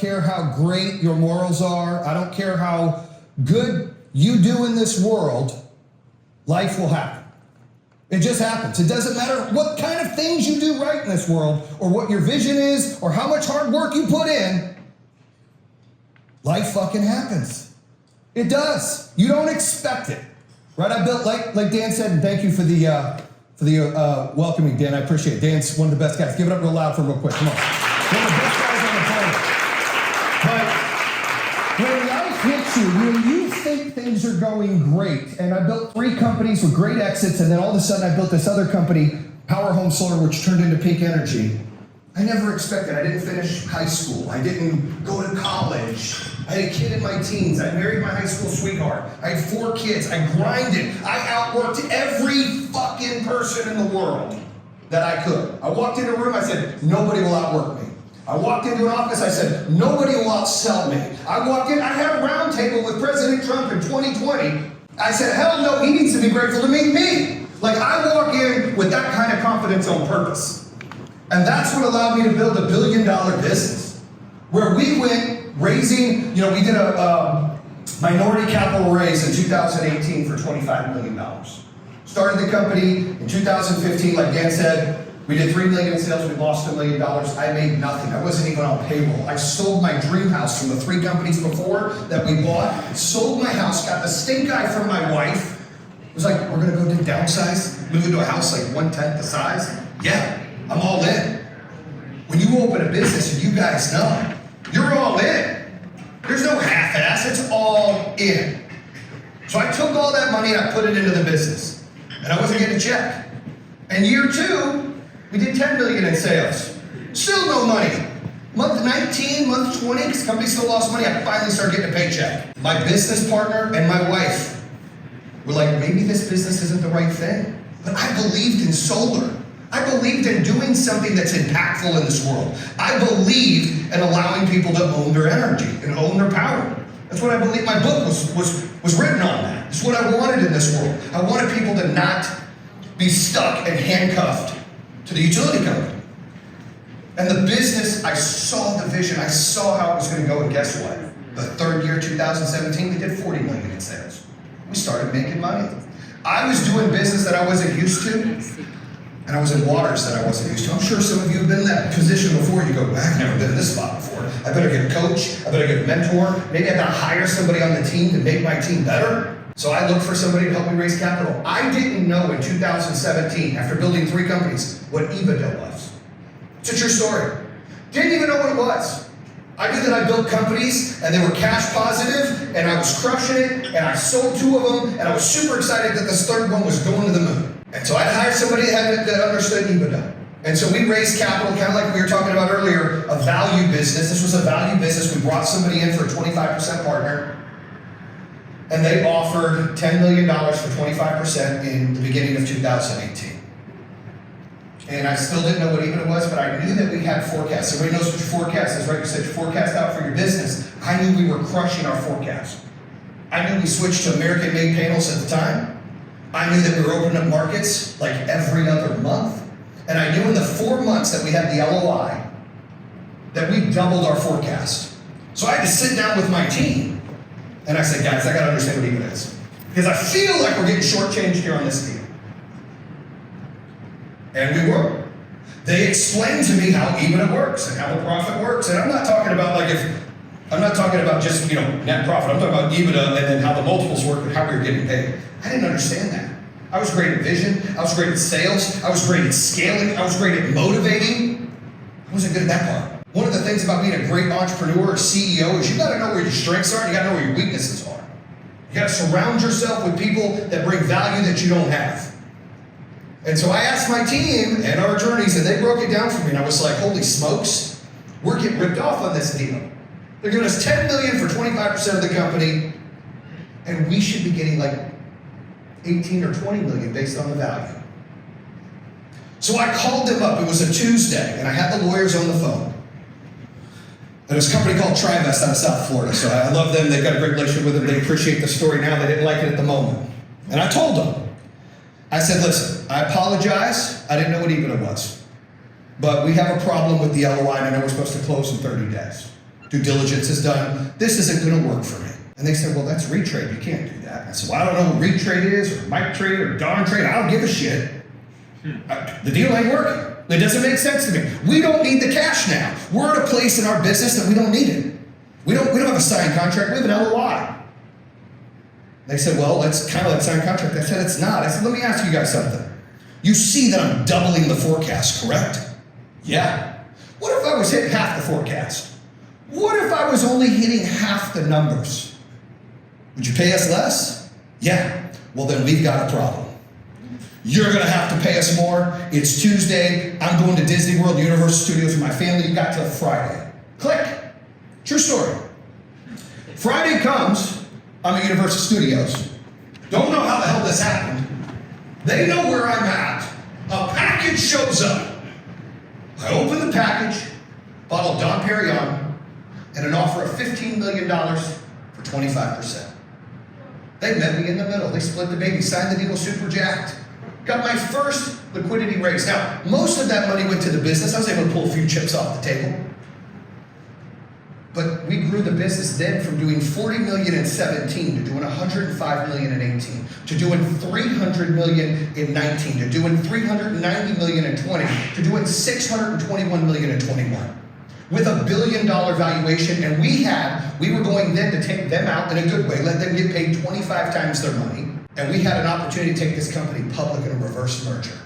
care how great your morals are. I don't care how good you do in this world. Life will happen. It just happens. It doesn't matter what kind of things you do right in this world, or what your vision is, or how much hard work you put in. Life fucking happens. It does. You don't expect it. Right? I built, like Dan said, and thank you for the welcoming, Dan. I appreciate it. Dan's one of the best guys. Give it up real loud for him real quick. Come on. One of the best guys on the planet. But when life hits you, when you think things are going great, and I built 3 companies with great exits, and then all of a sudden I built this other company, Power Home Solar, which turned into Peak Energy. I never expected. I didn't finish high school. I didn't go to college. I had a kid in my teens. I married my high school sweetheart. I had 4 kids. I grinded. I outworked every fucking person in the world that I could. I walked into a room, I said, nobody will outwork me. I walked into an office, I said, nobody will outsell me. I walked in, I had a round table with President Trump in 2020. I said, hell no, he needs to be grateful to meet me. Like, I walk in with that kind of confidence on purpose. And that's what allowed me to build $1 billion business. Where we went raising, we did a minority capital raise in 2018 for $25 million. Started the company in 2015, like Dan said, we did $3 million in sales, we lost $1 million. I made nothing, I wasn't even on payroll. I sold my dream house from the 3 companies before that we bought, sold my house, got the stink eye from my wife. It was like, we're gonna go downsize, move into a house like 1/10 the size? Yeah, I'm all in. When you open a business, and you guys know, you're all in. There's no half-ass, it's all in. So I took all that money and I put it into the business. And I wasn't getting a check. And year 2, we did $10 million in sales. Still no money. Month 19, month 20, because the company still lost money, I finally started getting a paycheck. My business partner and my wife were like, maybe this business isn't the right thing. But I believed in solar. I believed in doing something that's impactful in this world. I believed in allowing people to own their energy and own their power. That's what I believe. My book was written on that. It's what I wanted in this world. I wanted people to not be stuck and handcuffed to the utility company. And the business, I saw the vision. I saw how it was going to go, and guess what? The 3rd year, 2017, we did $40 million in sales. We started making money. I was doing business that I wasn't used to. And I was in waters that I wasn't used to. I'm sure some of you have been in that position before. You go, I've never been in this spot before. I better get a coach. I better get a mentor. Maybe I gotta hire somebody on the team to make my team better. So I looked for somebody to help me raise capital. I didn't know in 2017, after building 3 companies, what EBITDA was. It's a true story. Didn't even know what it was. I knew that I built companies and they were cash positive and I was crushing it and I sold 2 of them and I was super excited that this 3rd one was going to the moon. And so I hired somebody that understood EBITDA. And so we raised capital, kind of like we were talking about earlier, a value business. This was a value business. We brought somebody in for a 25% partner. And they offered $10 million for 25% in the beginning of 2018. And I still didn't know what EBITDA was, but I knew that we had forecasts. Everybody knows what your forecast is, right? You set your forecast out for your business. I knew we were crushing our forecast. I knew we switched to American-made panels at the time. I knew that we were opening up markets like every other month. And I knew in the 4 months that we had the LOI that we doubled our forecast. So I had to sit down with my team and I said, guys, I gotta understand what EBITDA is. Because I feel like we're getting shortchanged here on this deal. And we were. They explained to me how EBITDA works and how the profit works. And I'm not talking about just, net profit. I'm talking about EBITDA and then how the multiples work and how we were getting paid. I didn't understand that. I was great at vision. I was great at sales. I was great at scaling. I was great at motivating. I wasn't good at that part. One of the things about being a great entrepreneur or CEO is you gotta know where your strengths are and you gotta know where your weaknesses are. You gotta surround yourself with people that bring value that you don't have. And so I asked my team and our attorneys and they broke it down for me and I was like, holy smokes, we're getting ripped off on this deal. They're giving us $10 million for 25% of the company and we should be getting like 18 or 20 million based on the value. So I called them up, it was a Tuesday, and I had the lawyers on the phone. And it was a company called Trivest out of South Florida, so I love them, they've got a great relationship with them, they appreciate the story now, they didn't like it at the moment. And I told them, I said, listen, I apologize, I didn't know what EBITDA was. But we have a problem with the LOI and I know we're supposed to close in 30 days. due diligence is done. This isn't going to work for me. And they said, well, that's retrade. You can't do that. I said, well, I don't know what retrade is, or mic trade, or darn trade. I don't give a shit. The deal ain't working. It doesn't make sense to me. We don't need the cash now. We're at a place in our business that we don't need it. We don't have a signed contract. We have an LOI. They said, well, that's kind of like a signed contract. I said, it's not. I said, let me ask you guys something. You see that I'm doubling the forecast, correct? Yeah. What if I was hitting half the forecast? What if I was only hitting half the numbers? Would you pay us less? Yeah. Well, then we've got a problem. You're going to have to pay us more. It's Tuesday. I'm going to Disney World, Universal Studios with my family. You got till Friday. Click. True story. Friday comes, I'm at Universal Studios. Don't know how the hell this happened. They know where I'm at. A package shows up. I open the package, bottle of Dom Perignon, and an offer of $15 million for 25%. They met me in the middle. They split the baby, signed the deal, super jacked. Got my first liquidity raise. Now, most of that money went to the business. I was able to pull a few chips off the table. But we grew the business then from doing $40 million in 17 to doing $105 million in 18, to doing $300 million in 19, to doing $390 million in 20, to doing $621 million in 21. With $1 billion valuation, and we were going then to take them out in a good way, let them get paid 25 times their money, and we had an opportunity to take this company public in a reverse merger.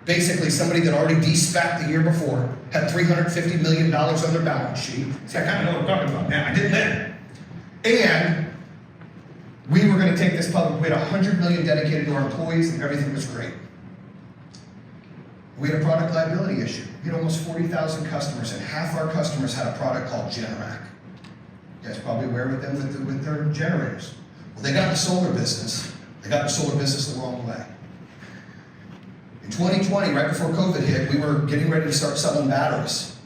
Basically, somebody that already de-SPAC'd the year before had $350 million on their balance sheet. See, I kind of know what I'm talking about now. I didn't then. And we were going to take this public. We had $100 million dedicated to our employees, and everything was great. We had a product liability issue. We had almost 40,000 customers, and half our customers had a product called Generac. You guys probably aware with them with their generators. Well, they got in the solar business. They got in the solar business the wrong way. In 2020, right before COVID hit, we were getting ready to start selling batteries.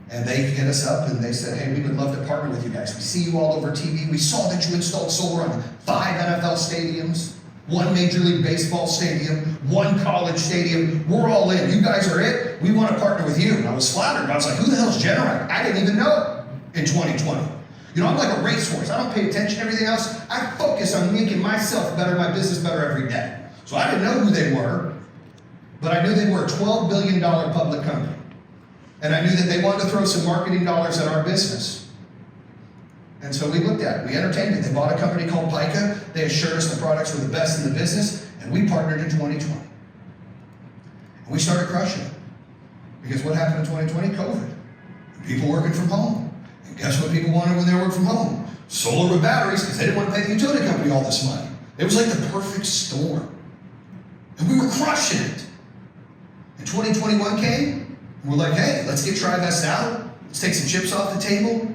And they hit us up and they said, hey, we would love to partner with you guys. We see you all over TV. We saw that you installed solar on 5 NFL stadiums, 1 Major League Baseball stadium, 1 college stadium. We're all in. You guys are it. We want to partner with you. And I was flattered. I was like, who the hell is Generac? I didn't even know it in 2020. You know, I'm like a racehorse. I don't pay attention to everything else. I focus on making myself better, my business better every day. So I didn't know who they were. But I knew they were a $12 billion public company. And I knew that they wanted to throw some marketing dollars at our business. And so we looked at it, we entertained it. They bought a company called Pica. They assured us the products were the best in the business, and we partnered in 2020. And we started crushing it. Because what happened in 2020? COVID. People working from home. And guess what people wanted when they worked from home? Solar with batteries, because they didn't want to pay the utility company all this money. It was like the perfect storm. And we were crushing it. And 2021 came, and we're like, hey, let's get TriVest out. Let's take some chips off the table.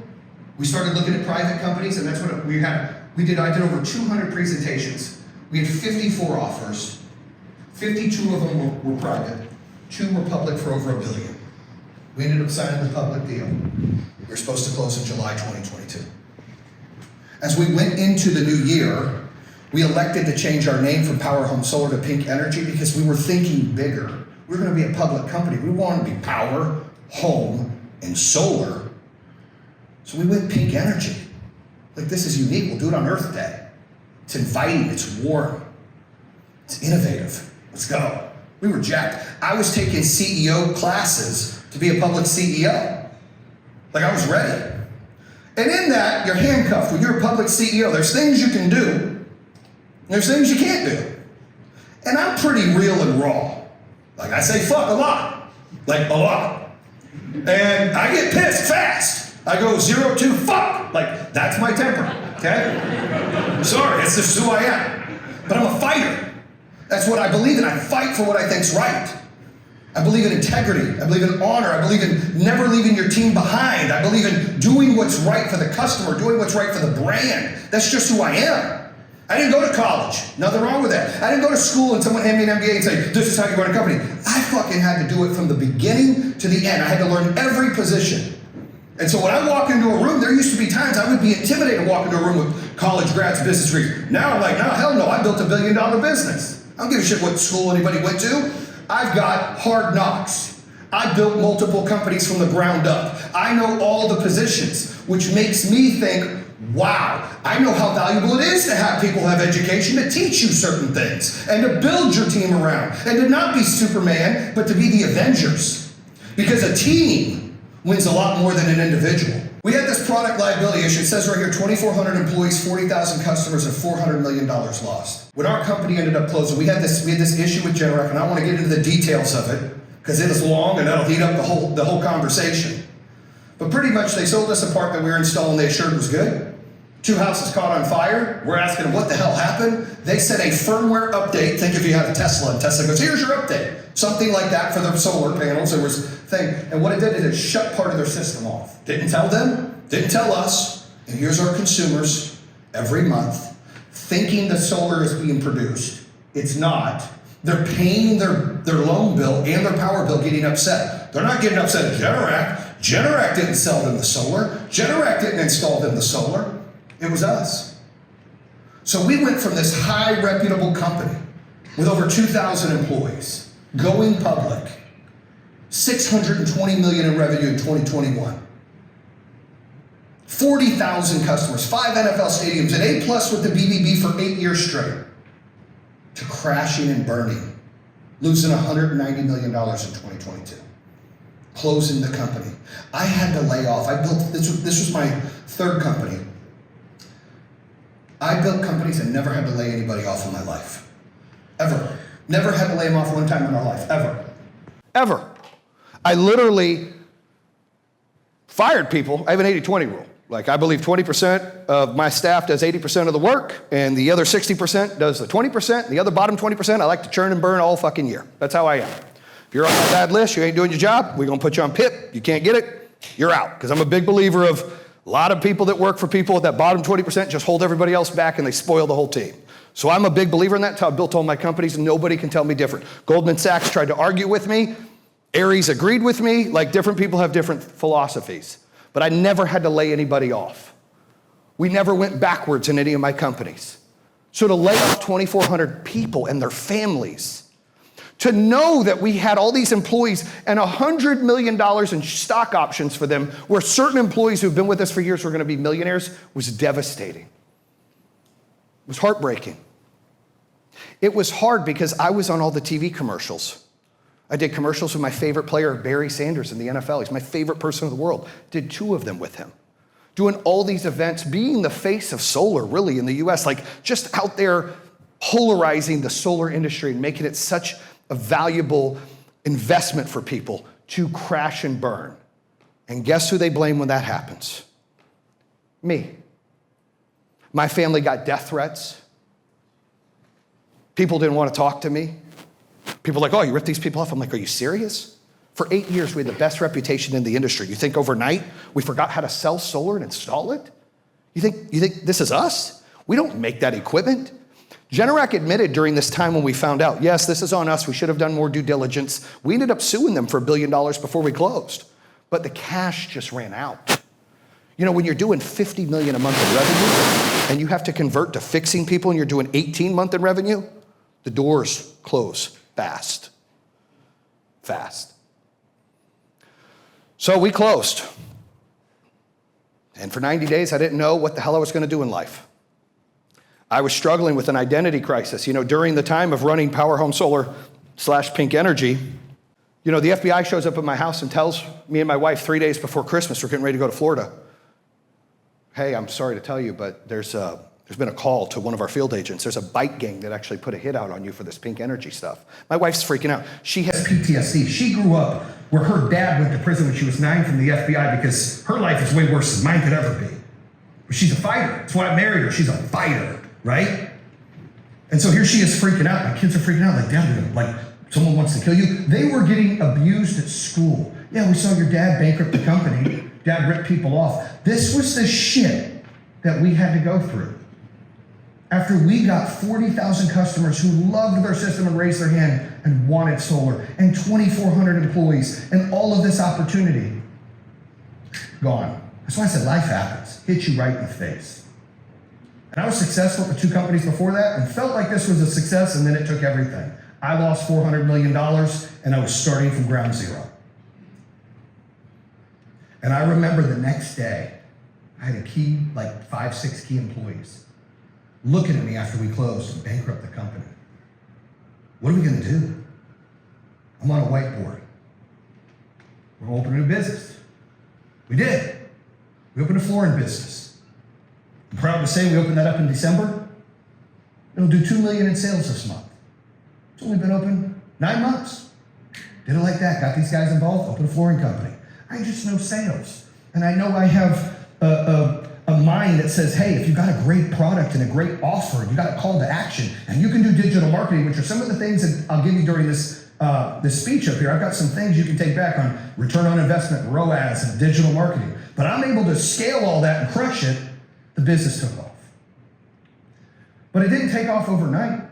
We started looking at private companies, and that's what we had. I did over 200 presentations. We had 54 offers. 52 of them were private. 2 were public for over $1 billion. We ended up signing the public deal. We were supposed to close in July 2022. As we went into the new year, we elected to change our name from Power Home Solar to Pink Energy because we were thinking bigger. We were going to be a public company. We wanted to be power, home, and solar. So we went Pink Energy. Like, this is unique. We'll do it on Earth Day. It's inviting. It's warm. It's innovative. Let's go. We were jacked. I was taking CEO classes to be a public CEO. Like, I was ready. And in that, you're handcuffed. When you're a public CEO, there's things you can do, and there's things you can't do. And I'm pretty real and raw. Like, I say fuck a lot. Like, a lot. And I get pissed fast. I go 0 to fuck. Like, that's my temper, okay? I'm sorry, it's just who I am. But I'm a fighter. That's what I believe in. I fight for what I think's right. I believe in integrity. I believe in honor. I believe in never leaving your team behind. I believe in doing what's right for the customer, doing what's right for the brand. That's just who I am. I didn't go to college. Nothing wrong with that. I didn't go to school and someone handed me an MBA and say, this is how you run a company. I fucking had to do it from the beginning to the end. I had to learn every position. And so when I walk into a room, there used to be times I would be intimidated to walk into a room with college grads, business degrees. Now I'm like, no, hell no, I built $1 billion business. I don't give a shit what school anybody went to. I've got hard knocks. I built multiple companies from the ground up. I know all the positions, which makes me think, wow, I know how valuable it is to have people have education to teach you certain things and to build your team around and to not be Superman, but to be the Avengers. Because a team wins a lot more than an individual. We had this product liability issue. It says right here, 2,400 employees, 40,000 customers, and $400 million lost. When our company ended up closing, we had this issue with Generac, and I want to get into the details of it because it is long and that'll heat up the whole conversation. But pretty much they sold us an apartment we were installing they assured was good. 2 houses caught on fire. We're asking them what the hell happened. They said a firmware update. Think if you had a Tesla and Tesla goes, here's your update. Something like that for the solar panels. There was a thing. And what it did is it shut part of their system off. Didn't tell them, didn't tell us. And here's our consumers every month thinking the solar is being produced. It's not. They're paying their loan bill and their power bill getting upset. They're not getting upset at Generac. Generac didn't sell them the solar. Generac didn't install them the solar. It was us. So we went from this high reputable company with over 2,000 employees going public, $620 million in revenue in 2021, 40,000 customers, 5 NFL stadiums, an A+ with the BBB for 8 years straight, to crashing and burning, losing $190 million in 2022, closing the company. I had to lay off. This was my 3rd company. I built companies and never had to lay anybody off in my life. Ever. Never had to lay them off one time in our life. Ever. Ever. I literally fired people. I have an 80-20 rule. Like, I believe 20% of my staff does 80% of the work, and the other 60% does the 20%, and the other bottom 20%, I like to churn and burn all fucking year. That's how I am. If you're on my bad list, you ain't doing your job, we're gonna put you on PIP. You can't get it, you're out. Because I'm a big believer of a lot of people that work for people at that bottom 20% just hold everybody else back and they spoil the whole team. So I'm a big believer in that. That's how I built all my companies, and nobody can tell me different. Goldman Sachs tried to argue with me. Aries agreed with me. Like, different people have different philosophies. But I never had to lay anybody off. We never went backwards in any of my companies. So to lay off 2,400 people and their families, to know that we had all these employees and $100 million in stock options for them, where certain employees who've been with us for years were gonna be millionaires, was devastating. It was heartbreaking. It was hard because I was on all the TV commercials. I did commercials with my favorite player, Barry Sanders, in the NFL. He's my favorite person in the world. Did 2 of them with him. Doing all these events, being the face of solar, really, in the US, like just out there polarizing the solar industry and making it such a valuable investment for people to crash and burn. And guess who they blame when that happens? Me. My family got death threats. People didn't want to talk to me. People are like, oh, you ripped these people off? I'm like, are you serious? For 8 years, we had the best reputation in the industry. You think overnight we forgot how to sell solar and install it? You think this is us? We don't make that equipment. Generac admitted during this time when we found out, yes, this is on us, we should have done more due diligence. We ended up suing them for $1 billion before we closed. But the cash just ran out. You know, when you're doing $50 million a month in revenue and you have to convert to fixing people and you're doing 18-month in revenue, the doors close fast. Fast. So we closed. And for 90 days, I didn't know what the hell I was going to do in life. I was struggling with an identity crisis. You know, during the time of running Power Home Solar / Pink Energy, you know, the FBI shows up at my house and tells me and my wife 3 days before Christmas, we're getting ready to go to Florida. Hey, I'm sorry to tell you, but there's been a call to one of our field agents. There's a bike gang that actually put a hit out on you for this Pink Energy stuff. My wife's freaking out. She has PTSD. She grew up where her dad went to prison when she was 9 from the FBI because her life is way worse than mine could ever be. But she's a fighter. That's why I married her. She's a fighter, right? And so here she is freaking out. My kids are freaking out like, Dad, like someone wants to kill you. They were getting abused at school. Yeah, we saw your dad bankrupt the company. Dad ripped people off. This was the shit that we had to go through. After we got 40,000 customers who loved their system and raised their hand and wanted solar, and 2,400 employees, and all of this opportunity, gone. That's why I said life happens, hits you right in the face. And I was successful at the 2 companies before that and felt like this was a success, and then it took everything. I lost $400 million and I was starting from ground zero. And I remember the next day, I had like 5, 6 key employees looking at me after we closed and bankrupt the company. What are we gonna do? I'm on a whiteboard. We're gonna open a new business. We did. We opened a flooring business. I'm proud to say we opened that up in December. It'll do $2 million in sales this month. It's only been open 9 months. Did it like that, got these guys involved, opened a flooring company. I just know sales. And I know I have a mind that says, hey, if you've got a great product and a great offer, you got a call to action, and you can do digital marketing, which are some of the things that I'll give you during this speech up here. I've got some things you can take back on return on investment, ROAS, and digital marketing. But I'm able to scale all that and crush it. The business took off. But it didn't take off overnight.